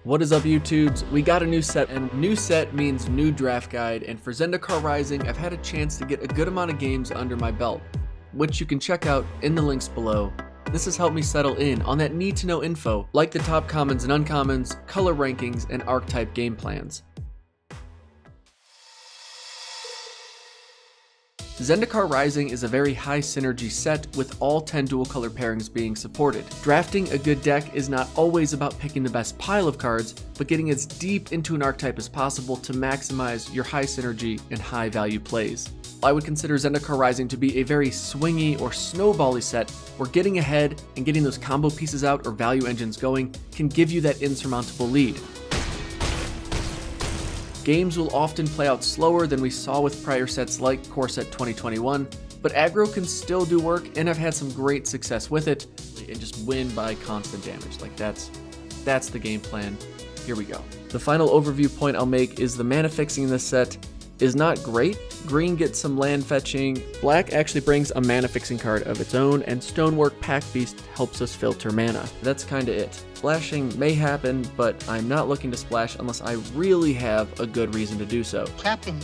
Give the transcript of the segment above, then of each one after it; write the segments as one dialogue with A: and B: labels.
A: What is up, YouTubes? We got a new set, and new set means new draft guide, and for Zendikar Rising, I've had a chance to get a good amount of games under my belt, which you can check out in the links below. This has helped me settle in on that need-to-know info, like the top commons and uncommons, color rankings, and archetype game plans. Zendikar Rising is a very high synergy set with all 10 dual color pairings being supported. Drafting a good deck is not always about picking the best pile of cards, but getting as deep into an archetype as possible to maximize your high synergy and high value plays. I would consider Zendikar Rising to be a very swingy or snowbally set where getting ahead and getting those combo pieces out or value engines going can give you that insurmountable lead. Games will often play out slower than we saw with prior sets like Core Set 2021, but aggro can still do work, and I've had some great success with it, and just win by constant damage. Like that's the game plan. Here we go. The final overview point I'll make is the mana fixing in this set is not great. Green gets some land fetching, black actually brings a mana fixing card of its own, and Stonework Pack Beast helps us filter mana. That's kinda it. Splashing may happen, but I'm not looking to splash unless I really have a good reason to do so.
B: Captain,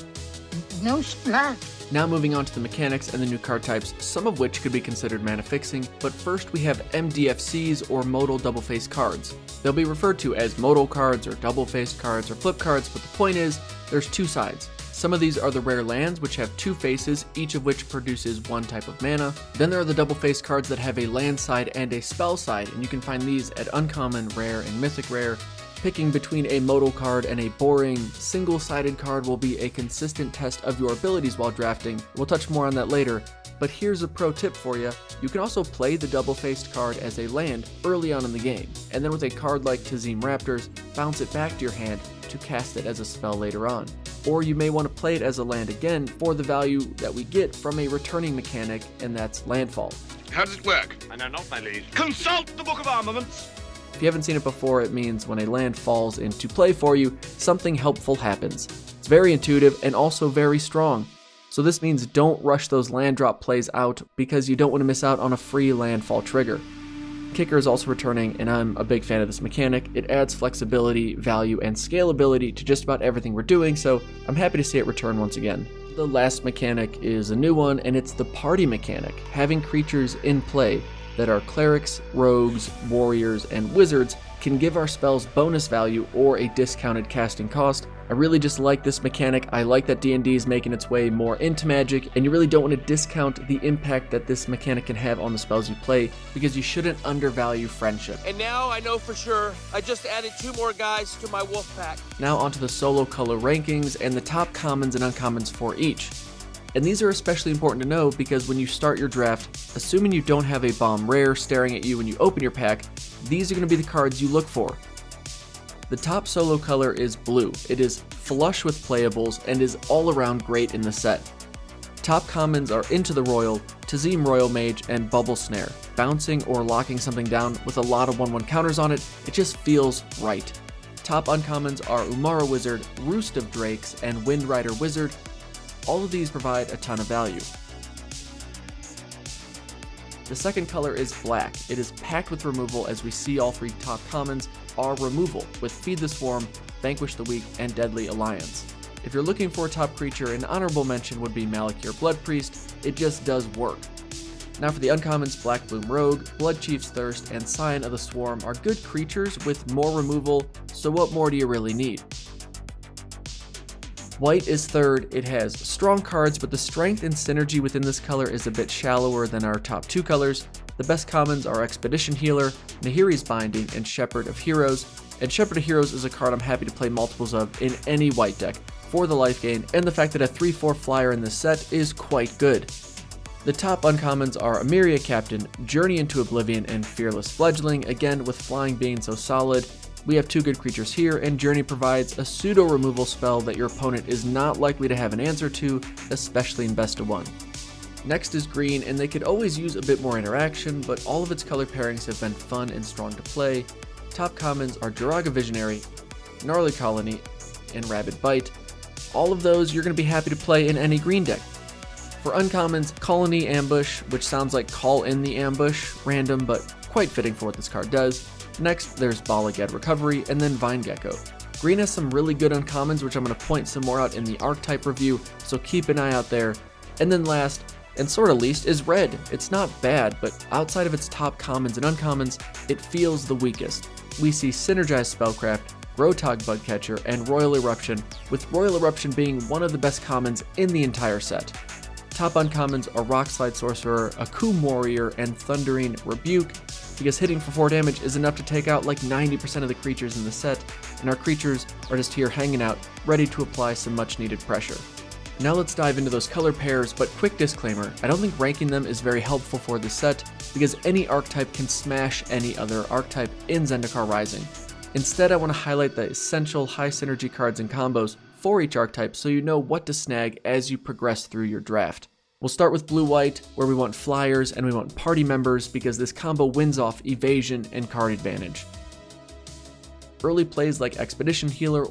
B: no splash.
A: Now moving on to the mechanics and the new card types, some of which could be considered mana fixing, but first we have MDFCs or modal double-faced cards. They'll be referred to as modal cards or double-faced cards or flip cards, but the point is, there's two sides. Some of these are the rare lands, which have two faces, each of which produces one type of mana. Then there are the double-faced cards that have a land side and a spell side, and you can find these at uncommon, rare, and mythic rare. Picking between a modal card and a boring, single-sided card will be a consistent test of your abilities while drafting. We'll touch more on that later, but here's a pro tip for you. You can also play the double-faced card as a land early on in the game, and then with a card like Tazim Raptors, bounce it back to your hand to cast it as a spell later on. Or you may want to play it as a land again for the value that we get from a returning mechanic, and that's landfall.
C: How does it work? I know not, my liege. Consult the Book of Armaments!
A: If you haven't seen it before, it means when a land falls into play for you, something helpful happens. It's very intuitive and also very strong. So this means don't rush those land drop plays out because you don't want to miss out on a free landfall trigger. Kicker is also returning, and I'm a big fan of this mechanic. It adds flexibility, value, and scalability to just about everything we're doing, so I'm happy to see it return once again. The last mechanic is a new one, and it's the party mechanic, having creatures in play that are clerics, rogues, warriors, and wizards can give our spells bonus value or a discounted casting cost. I really just like this mechanic. I like that D&D is making its way more into Magic, and you really don't want to discount the impact that this mechanic can have on the spells you play, because you shouldn't undervalue friendship.
D: And now I know for sure, I just added 2 more guys to my wolf pack.
A: Now onto the solo color rankings and the top commons and uncommons for each. And these are especially important to know because when you start your draft, assuming you don't have a bomb rare staring at you when you open your pack, these are going to be the cards you look for. The top solo color is blue. It is flush with playables and is all around great in the set. Top commons are Into the Royal, Tazim Royal Mage, and Bubble Snare. Bouncing or locking something down with a lot of 1/1 counters on it, it just feels right. Top uncommons are Umara Wizard, Roost of Drakes, and Wind Rider Wizard. All of these provide a ton of value. The second color is black. It is packed with removal, as we see all 3 top commons are removal, with Feed the Swarm, Vanquish the Weak, and Deadly Alliance. If you're looking for a top creature, an honorable mention would be Malakir Blood Priest. It just does work. Now for the uncommons, Black Bloom Rogue, Blood Chief's Thirst, and Scion of the Swarm are good creatures with more removal, so what more do you really need? White is third. It has strong cards, but the strength and synergy within this color is a bit shallower than our top 2 colors. The best commons are Expedition Healer, Nahiri's Binding, and Shepherd of Heroes. And Shepherd of Heroes is a card I'm happy to play multiples of in any white deck for the life gain, and the fact that a 3/4 flyer in this set is quite good. The top uncommons are Emiria Captain, Journey into Oblivion, and Fearless Fledgling, again with flying being so solid. We have 2 good creatures here, and Journey provides a pseudo-removal spell that your opponent is not likely to have an answer to, especially in best of 1. Next is green, and they could always use a bit more interaction, but all of its color pairings have been fun and strong to play. Top commons are Jiraga Visionary, Gnarly Colony, and Rabid Bite. All of those you're going to be happy to play in any green deck. For uncommons, Colony Ambush, which sounds like Call in the Ambush, random but quite fitting for what this card does. Next, there's Balagad Recovery, and then Vine Gecko. Green has some really good uncommons, which I'm going to point some more out in the Archetype review, so keep an eye out there. And then last, and sorta least, is red. It's not bad, but outside of its top commons and uncommons, it feels the weakest. We see Synergized Spellcraft, Grotog Bugcatcher, and Royal Eruption, with Royal Eruption being one of the best commons in the entire set. Top uncommons are Rockslide Sorcerer, Akum Warrior, and Thundering Rebuke, because hitting for 4 damage is enough to take out like 90% of the creatures in the set, and our creatures are just here hanging out, ready to apply some much needed pressure. Now let's dive into those color pairs, but quick disclaimer, I don't think ranking them is very helpful for this set, because any archetype can smash any other archetype in Zendikar Rising. Instead, I want to highlight the essential high synergy cards and combos for each archetype so you know what to snag as you progress through your draft. We'll start with blue-white, where we want flyers and we want party members because this combo wins off evasion and card advantage. Early plays like Expedition Healer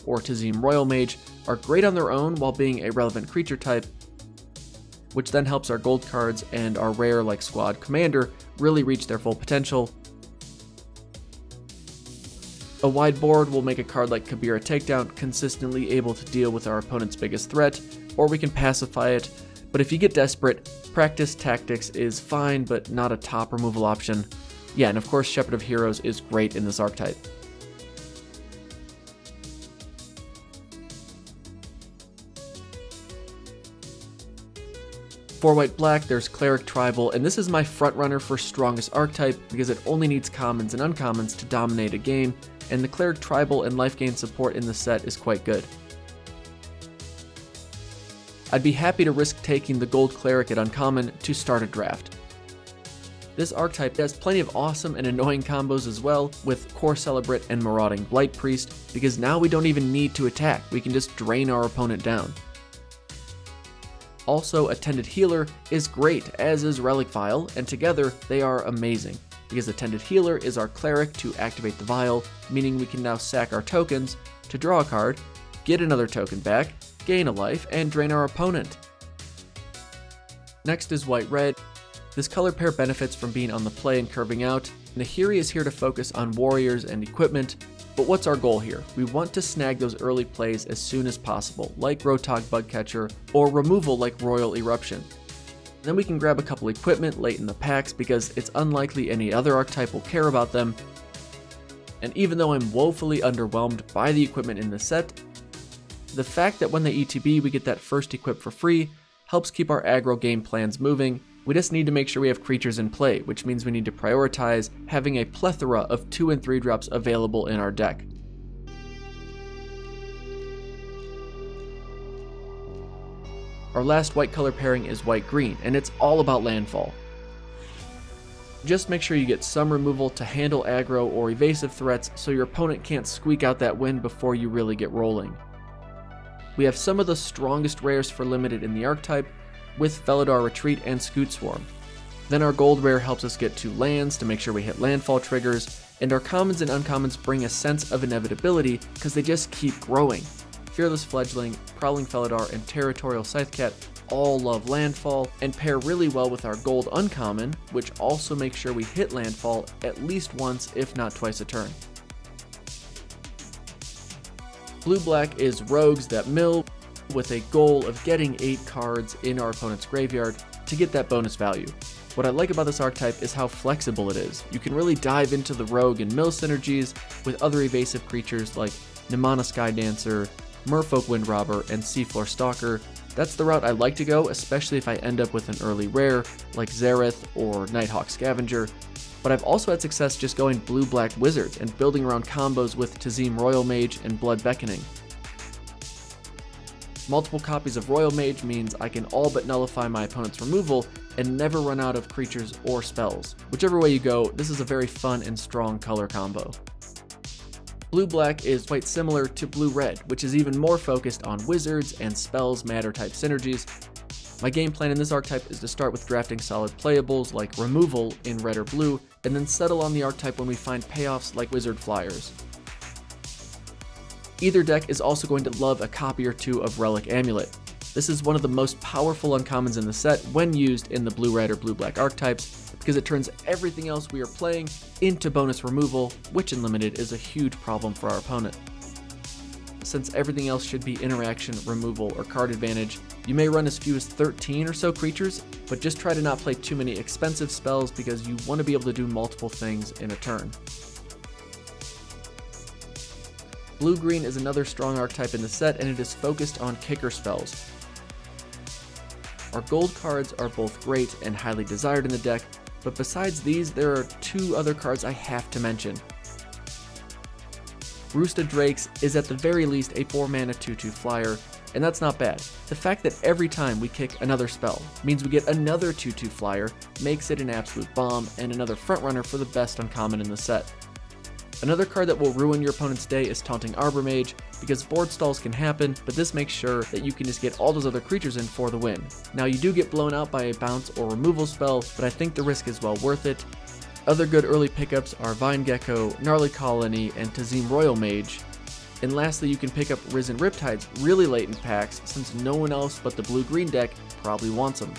A: or Tazim Royal Mage are great on their own while being a relevant creature type, which then helps our gold cards and our rare like Squad Commander really reach their full potential. A wide board will make a card like Kabira Takedown consistently able to deal with our opponent's biggest threat, or we can pacify it, but if you get desperate, Practice Tactics is fine but not a top removal option. Yeah, and of course Shepherd of Heroes is great in this archetype. For white-black, there's Cleric Tribal, and this is my frontrunner for strongest archetype because it only needs commons and uncommons to dominate a game, and the Cleric Tribal and life gain support in the set is quite good. I'd be happy to risk taking the Gold Cleric at uncommon to start a draft. This archetype has plenty of awesome and annoying combos as well, with Core Celebrate and Marauding Blight Priest, because now we don't even need to attack, we can just drain our opponent down. Also, Attended Healer is great, as is Relic Vial, and together they are amazing, because Attended Healer is our cleric to activate the vial, meaning we can now sack our tokens to draw a card, get another token back, gain a life, and drain our opponent. Next is White-Red. This color pair benefits from being on the play and curving out. Nahiri is here to focus on warriors and equipment, but what's our goal here? We want to snag those early plays as soon as possible, like Grotog Bugcatcher, or removal like Royal Eruption. Then we can grab a couple equipment late in the packs because it's unlikely any other archetype will care about them. And even though I'm woefully underwhelmed by the equipment in the set, the fact that when they ETB we get that first equip for free helps keep our aggro game plans moving. We just need to make sure we have creatures in play, which means we need to prioritize having a plethora of 2 and 3 drops available in our deck. Our last white color pairing is white-green, and it's all about landfall. Just make sure you get some removal to handle aggro or evasive threats so your opponent can't squeak out that win before you really get rolling. We have some of the strongest rares for limited in the archetype, with Felidar Retreat and Scoot Swarm. Then our gold rare helps us get 2 lands to make sure we hit landfall triggers, and our commons and uncommons bring a sense of inevitability because they just keep growing. Fearless Fledgling, Prowling Felidar, and Territorial Scythecat all love landfall and pair really well with our gold uncommon, which also makes sure we hit landfall at least once if not twice a turn. Blue-black is rogues that mill, with a goal of getting 8 cards in our opponent's graveyard to get that bonus value. What I like about this archetype is how flexible it is. You can really dive into the rogue and mill synergies with other evasive creatures like Nimana Skydancer, Merfolk Windrobber, and Seafloor Stalker. That's the route I like to go, especially if I end up with an early rare like Zareth or Nighthawk Scavenger, but I've also had success just going blue-black wizards and building around combos with Tazim Royal Mage and Blood Beckoning. Multiple copies of Royal Mage means I can all but nullify my opponent's removal and never run out of creatures or spells. Whichever way you go, this is a very fun and strong color combo. Blue-black is quite similar to blue-red, which is even more focused on wizards and spells matter type synergies. My game plan in this archetype is to start with drafting solid playables like removal in red or blue, and then settle on the archetype when we find payoffs like wizard flyers. Either deck is also going to love a copy or 2 of Relic Amulet. This is one of the most powerful uncommons in the set when used in the blue-red or blue-black archetypes, because it turns everything else we are playing into bonus removal, which in Limited is a huge problem for our opponent. Since everything else should be interaction, removal, or card advantage, you may run as few as 13 or so creatures, but just try to not play too many expensive spells because you want to be able to do multiple things in a turn. Blue-green is another strong archetype in the set, and it is focused on kicker spells. Our gold cards are both great and highly desired in the deck, but besides these, there are two other cards I have to mention. Roost of Drakes is at the very least a 4-mana 2/2 flyer, and that's not bad. The fact that every time we kick another spell means we get another 2/2 flyer makes it an absolute bomb and another frontrunner for the best uncommon in the set. Another card that will ruin your opponent's day is Taunting Arbor Mage, because board stalls can happen, but this makes sure that you can just get all those other creatures in for the win. Now you do get blown out by a bounce or removal spell, but I think the risk is well worth it. Other good early pickups are Vine Gecko, Gnarly Colony, and Tazim Royal Mage. And lastly, you can pick up Risen Riptides really late in packs, since no one else but the blue-green deck probably wants them.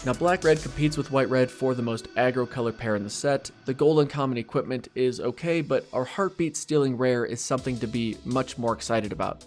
A: Now black-red competes with white-red for the most aggro color pair in the set. The gold uncommon equipment is okay, but our heartbeat stealing rare is something to be much more excited about.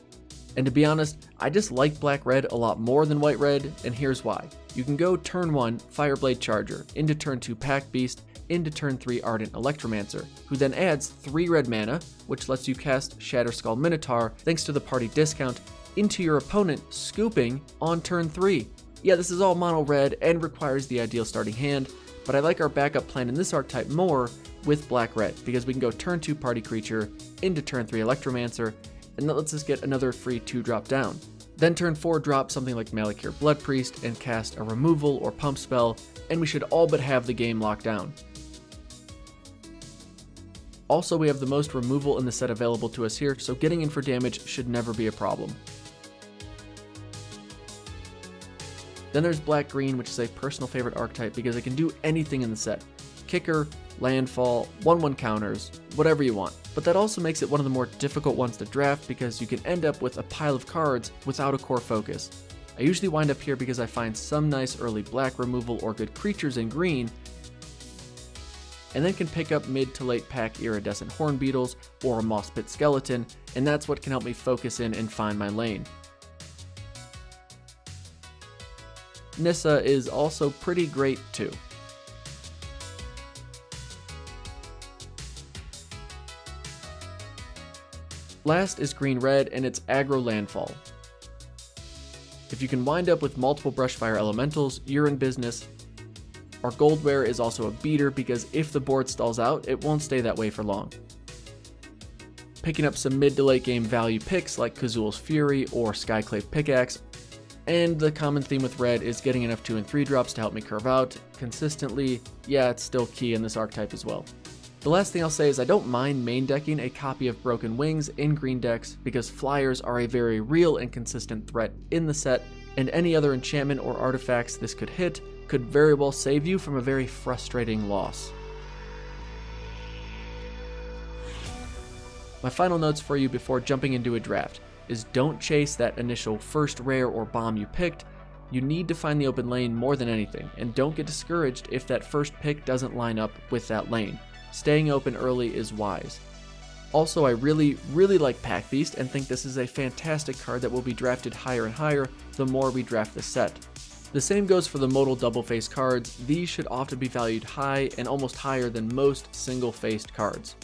A: And to be honest, I just like black-red a lot more than white-red, and here's why. You can go turn 1 Fireblade Charger, into turn 2 Pack Beast, into turn 3 Ardent Electromancer, who then adds 3 red mana, which lets you cast Shatterskull Minotaur thanks to the party discount, into your opponent, scooping on turn 3. Yeah, this is all mono red and requires the ideal starting hand, but I like our backup plan in this archetype more with black-red, because we can go turn 2 Party Creature, into turn 3 Electromancer, and that lets us get another free 2-drop down. Then turn 4 drop something like Malakir Blood Priest and cast a removal or pump spell, and we should all but have the game locked down. Also, we have the most removal in the set available to us here, so getting in for damage should never be a problem. Then there's black-green, which is a personal favorite archetype because it can do anything in the set. Kicker, landfall, 1/1 counters, whatever you want. But that also makes it one of the more difficult ones to draft because you can end up with a pile of cards without a core focus. I usually wind up here because I find some nice early black removal or good creatures in green, and then can pick up mid to late pack Iridescent Horn Beetles or a Moss Pit Skeleton, and that's what can help me focus in and find my lane. Nissa is also pretty great too. Last is green-red and its aggro landfall. If you can wind up with multiple Brushfire Elementals, you're in business. Our gold rare is also a beater because if the board stalls out, it won't stay that way for long. Picking up some mid to late game value picks like Kazul's Fury or Skyclave Pickaxe. And the common theme with red is getting enough 2 and 3 drops to help me curve out consistently. Yeah, it's still key in this archetype as well. The last thing I'll say is I don't mind main decking a copy of Broken Wings in green decks because flyers are a very real and consistent threat in the set, and any other enchantment or artifacts this could hit could very well save you from a very frustrating loss. My final notes for you before jumping into a draft is don't chase that initial first rare or bomb you picked. You need to find the open lane more than anything, and don't get discouraged if that first pick doesn't line up with that lane. Staying open early is wise. Also, I really like Pack Beast and think this is a fantastic card that will be drafted higher and higher the more we draft this set. The same goes for the modal double-faced cards. These should often be valued high and almost higher than most single-faced cards.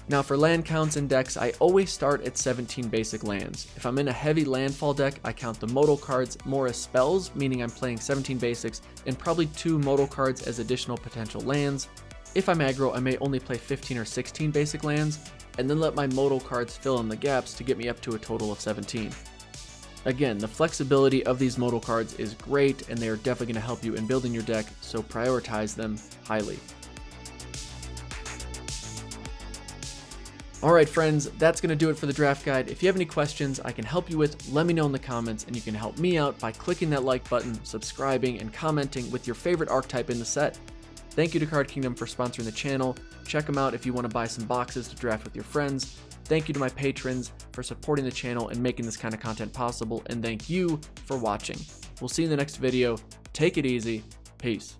A: Now for land counts in decks, I always start at 17 basic lands. If I'm in a heavy landfall deck, I count the modal cards more as spells, meaning I'm playing 17 basics, and probably 2 modal cards as additional potential lands. If I'm aggro, I may only play 15 or 16 basic lands, and then let my modal cards fill in the gaps to get me up to a total of 17. Again, the flexibility of these modal cards is great, and they are definitely going to help you in building your deck, so prioritize them highly. Alright friends, that's going to do it for the draft guide. If you have any questions I can help you with, let me know in the comments, and you can help me out by clicking that like button, subscribing, and commenting with your favorite archetype in the set. Thank you to Card Kingdom for sponsoring the channel. Check them out if you want to buy some boxes to draft with your friends. Thank you to my patrons for supporting the channel and making this kind of content possible, and thank you for watching. We'll see you in the next video. Take it easy. Peace.